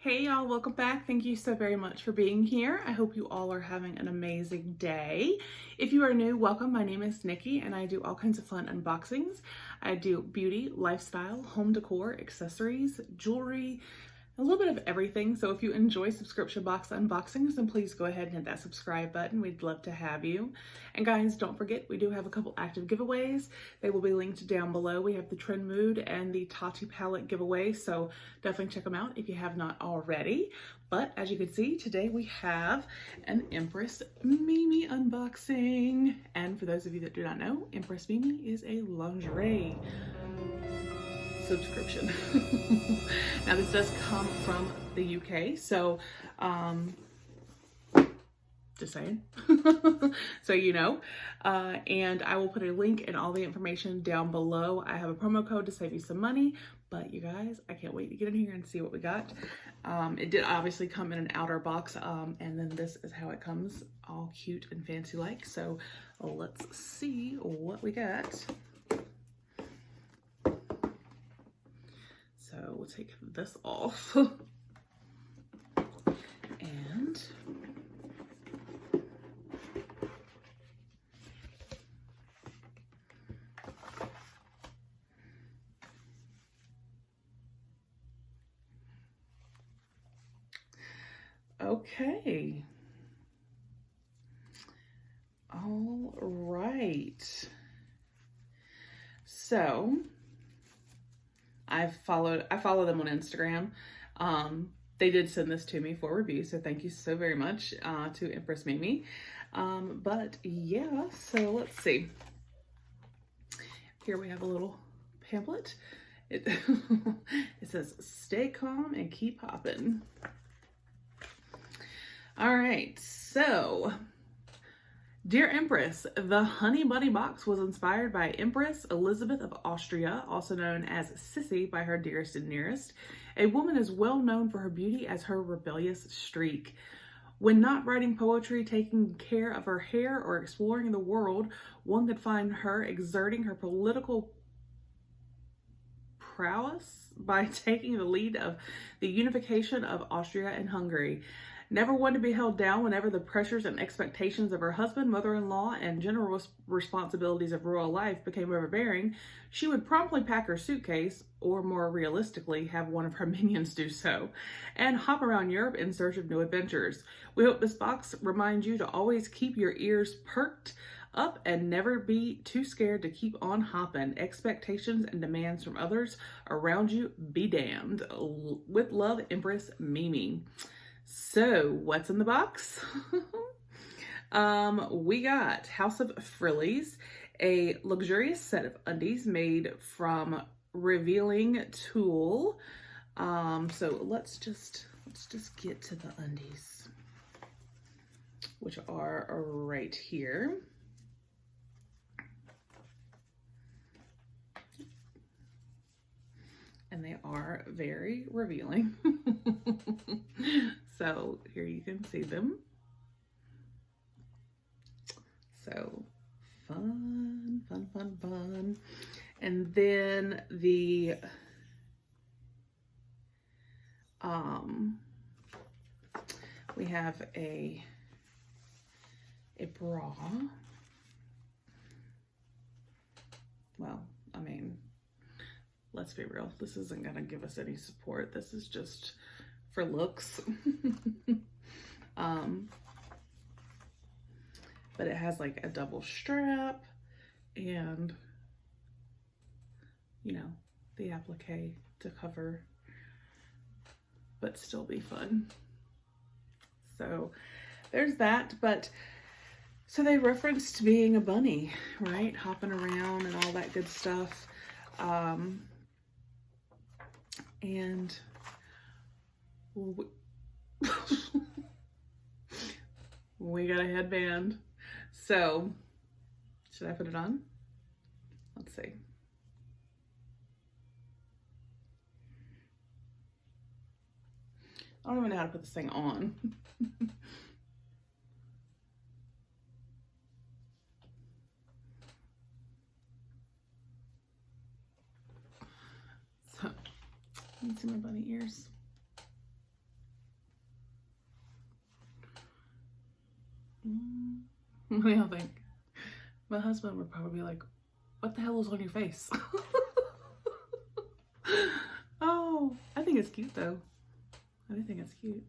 Hey y'all, welcome back. Thank you so very much for being here. I hope you all are having an amazing day. If you are new, welcome. My name is Nikki and I do all kinds of fun unboxings. I do beauty, lifestyle, home decor, accessories, jewelry, a little bit of everything. So if you enjoy subscription box unboxings, then please go ahead and hit that subscribe button. We'd love to have you. And guys, don't forget, we do have a couple active giveaways. They will be linked down below. We have the Trend Mood and the Tati palette giveaway. So definitely check them out if you have not already. But as you can see, today we have an Empress Mimi unboxing. And for those of you that do not know, Empress Mimi is a lingerie subscription. Now this does come from the UK, so just saying. So you know, and I will put a link and all the information down below. I have a promo code to save you some money, but you guys, I can't wait to get in here and see what we got. It did obviously come in an outer box, and then this is how it comes, all cute and fancy like. So let's see what we got. So we'll take this off and okay. All right. So I follow them on Instagram. They did send this to me for review, so thank you so very much to Empress Mimi. But yeah, so let's see. Here we have a little pamphlet. It, it says, "Stay calm and keep hopping." All right, so Dear Empress, the Honey Bunny box was inspired by Empress Elizabeth of Austria, also known as Sissy by her dearest and nearest. A woman is well known for her beauty as her rebellious streak. When not writing poetry, taking care of her hair, or exploring the world, one could find her exerting her political prowess by taking the lead of the unification of Austria and Hungary. Never one to be held down whenever the pressures and expectations of her husband, mother-in-law, and general responsibilities of royal life became overbearing, she would promptly pack her suitcase, or more realistically, have one of her minions do so, and hop around Europe in search of new adventures. We hope this box reminds you to always keep your ears perked up and never be too scared to keep on hopping. Expectations and demands from others around you be damned. With love, Empress Mimi. So what's in the box? We got House of Frillies, a luxurious set of undies made from revealing tulle. So let's just get to the undies, which are right here. And they are very revealing. So here you can see them. So fun, fun, fun, fun. And then the we have a bra. Well, I mean, let's be real, this isn't gonna give us any support. This is just for looks. But it has like a double strap and, you know, the applique to cover, but still be fun. So there's that. But so they referenced being a bunny, right? Hopping around and all that good stuff. And we got a headband. So should I put it on? Let's see. I don't even know how to put this thing on. So, you can see my bunny ears. What do y'all think? My husband would probably be like, what the hell is on your face? Oh, I think it's cute though. I do think it's cute.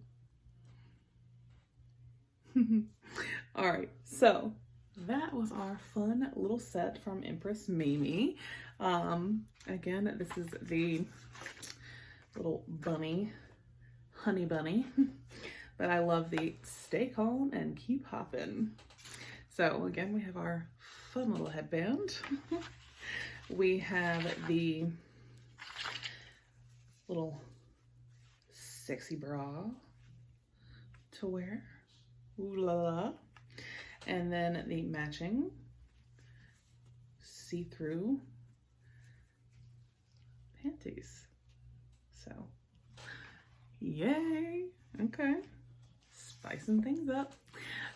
All right, so that was our fun little set from Empress Mimi. Again, this is the little bunny, honey bunny, but I love the stay calm and keep hopping. So again, we have our fun little headband. We have the little sexy bra to wear. Ooh la la. And then the matching see-through panties. So, yay. Okay. Spicing things up.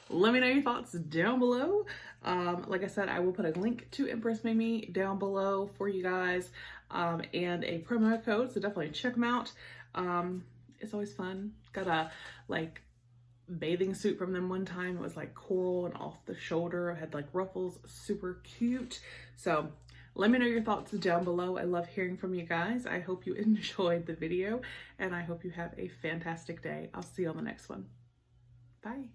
Let me know your thoughts down below. Like I said, I will put a link to Empress Mimi down below for you guys, and a promo code, so definitely check them out. It's always fun. Got a like bathing suit from them one time. It was like coral and off the shoulder. It had like ruffles, super cute. So let me know your thoughts down below. I love hearing from you guys. I hope you enjoyed the video, and I hope you have a fantastic day. I'll see you on the next one. Bye.